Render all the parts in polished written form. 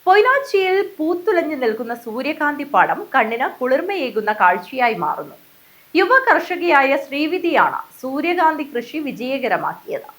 പൊയ്നാച്ചിയിൽ പൂത്തുലഞ്ഞു നിൽക്കുന്ന സൂര്യകാന്തി പാടം കണ്ണിന് കുളിർമയേകുന്ന കാഴ്ചയായി മാറുന്നു. യുവ കർഷകയായ ശ്രീവിധിയാണ് സൂര്യകാന്തി കൃഷി വിജയകരമാക്കിയത്.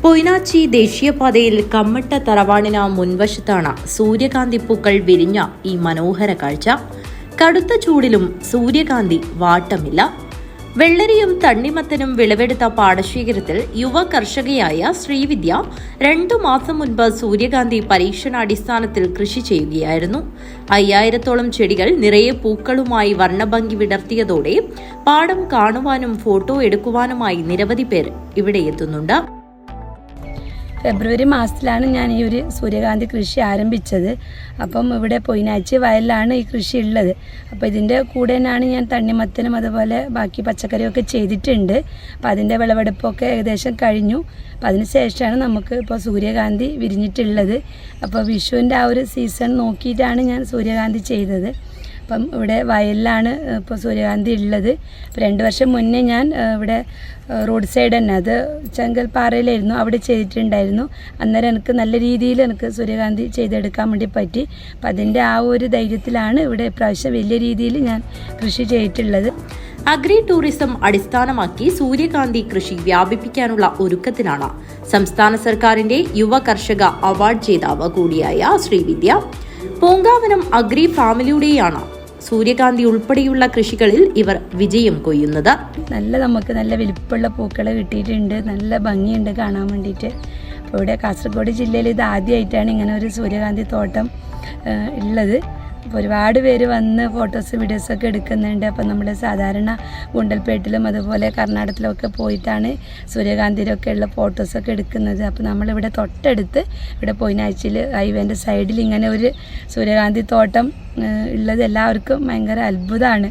പൊയ്നാച്ചി ദേശീയപാതയിൽ കമ്മട്ട തറവാണിന് മുൻവശത്താണ് സൂര്യകാന്തി പൂക്കൾ വിരിഞ്ഞ ഈ മനോഹര കാഴ്ച. കടുത്ത ചൂടിലും സൂര്യകാന്തി വാട്ടമില്ല. വെള്ളരിയും തണ്ണിമത്തനും വിളവെടുത്ത പാടശേഖരത്തിൽ യുവ കർഷകയായ ശ്രീവിദ്യ 2 മാസം മുൻപ് സൂര്യകാന്തി പരീക്ഷണാടിസ്ഥാനത്തിൽ കൃഷി ചെയ്യുകയായിരുന്നു. 5000-ഓളം ചെടികൾ നിറയെ പൂക്കളുമായി വർണ്ണഭംഗി വിടർത്തിയതോടെ പാടം കാണുവാനും ഫോട്ടോ എടുക്കുവാനുമായി നിരവധി പേർ ഇവിടെ എത്തുന്നുണ്ട്. ഫെബ്രുവരി മാസത്തിലാണ് ഞാൻ ഈ ഒരു സൂര്യകാന്തി കൃഷി ആരംഭിച്ചത്. അപ്പം ഇവിടെ പൊയ്നാച്ചി വയലിലാണ് ഈ കൃഷി ഉള്ളത്. അപ്പോൾ ഇതിൻ്റെ കൂടെ തന്നെയാണ് ഞാൻ തണ്ണിമത്തനും അതുപോലെ ബാക്കി പച്ചക്കറിയൊക്കെ ചെയ്തിട്ടുണ്ട്. അപ്പോൾ അതിൻ്റെ വിളവെടുപ്പൊക്കെ ഏകദേശം കഴിഞ്ഞു. അപ്പോൾ അതിന് ശേഷമാണ് നമുക്ക് ഇപ്പോൾ സൂര്യകാന്തി വിരിഞ്ഞിട്ടുള്ളത്. അപ്പോൾ വിഷുവിൻ്റെ ആ ഒരു സീസൺ നോക്കിയിട്ടാണ് ഞാൻ സൂര്യകാന്തി ചെയ്തത്. അപ്പം ഇവിടെ വയലിലാണ് ഇപ്പോൾ സൂര്യകാന്തി ഉള്ളത്. 2 വർഷം മുന്നേ ഞാൻ ഇവിടെ റോഡ് സൈഡ് തന്നെ, അത് ചെങ്കൽപ്പാറയിലായിരുന്നു, അവിടെ ചെയ്തിട്ടുണ്ടായിരുന്നു. അന്നേരം എനിക്ക് നല്ല രീതിയിൽ എനിക്ക് സൂര്യകാന്തി ചെയ്തെടുക്കാൻ വേണ്ടി പറ്റി. അപ്പം അതിൻ്റെ ആ ഒരു ധൈര്യത്തിലാണ് ഇവിടെ ഇപ്രാവശ്യം വലിയ രീതിയിൽ ഞാൻ കൃഷി ചെയ്തിട്ടുള്ളത്. അഗ്രി ടൂറിസം അടിസ്ഥാനമാക്കി സൂര്യകാന്തി കൃഷി വ്യാപിപ്പിക്കാനുള്ള ഒരുക്കത്തിലാണ് സംസ്ഥാന സർക്കാരിന്റെ യുവ കർഷക അവാർഡ് ജേതാവ് കൂടിയായ ശ്രീവിദ്യ. പൂങ്കാവനം അഗ്രി ഫാമിലിയുടെയാണ് സൂര്യകാന്തി ഉൾപ്പെടെയുള്ള കൃഷികളിൽ ഇവർ വിജയം കൊയ്യുന്നത്. നമുക്ക് നല്ല വലിപ്പമുള്ള പൂക്കൾ കിട്ടിയിട്ടുണ്ട്, നല്ല ഭംഗിയുണ്ട് കാണാൻ വേണ്ടിയിട്ട്. അപ്പോൾ ഇവിടെ കാസർഗോഡ് ജില്ലയിൽ ഇത് ആദ്യമായിട്ടാണ് ഇങ്ങനെ ഒരു സൂര്യകാന്തി തോട്ടം ഉള്ളത്. അപ്പോൾ ഒരുപാട് പേര് വന്ന് ഫോട്ടോസ് വീഡിയോസൊക്കെ എടുക്കുന്നുണ്ട്. അപ്പം നമ്മൾ സാധാരണ ഗുണ്ടൽപേട്ടിലും അതുപോലെ കർണാടകത്തിലൊക്കെ പോയിട്ടാണ് സൂര്യകാന്തിയിലൊക്കെ ഉള്ള ഫോട്ടോസൊക്കെ എടുക്കുന്നത്. അപ്പോൾ നമ്മളിവിടെ തൊട്ടടുത്ത് ഇവിടെ പൊയ്നാച്ചിയിൽ ഹൈവേൻ്റെ സൈഡിൽ ഇങ്ങനെ ഒരു സൂര്യകാന്തി തോട്ടം ഉള്ളത് എല്ലാവർക്കും ഭയങ്കര അത്ഭുതമാണ്.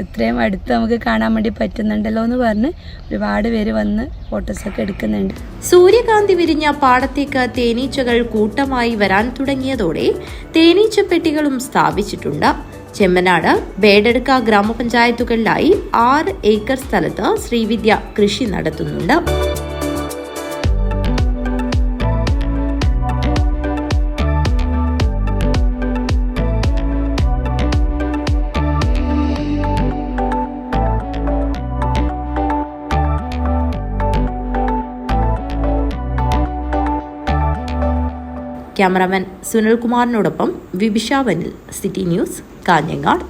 ഇത്രയും അടുത്ത് നമുക്ക് കാണാൻ വേണ്ടി പറ്റുന്നുണ്ടല്ലോ എന്ന് പറഞ്ഞ് ഒരുപാട് പേര് വന്ന് ഫോട്ടോസൊക്കെ എടുക്കുന്നുണ്ട്. സൂര്യകാന്തി വിരിഞ്ഞ പാടത്തേക്ക് തേനീച്ചകൾ കൂട്ടമായി വരാൻ തുടങ്ങിയതോടെ തേനീച്ചപ്പെട്ടികളും സ്ഥാപിച്ചിട്ടുണ്ട്. ചെമ്മനാട്, ബേഡെടുക്ക ഗ്രാമപഞ്ചായത്തുകളിലായി 6 ഏക്കർ സ്ഥലത്ത് ശ്രീവിദ്യ കൃഷി നടത്തുന്നുണ്ട്. ക്യാമറാമാൻ സുനിൽകുമാറിനോടൊപ്പം വിഭിഷ വനിൽ, സിറ്റി ന്യൂസ്, കാഞ്ഞങ്ങാട്.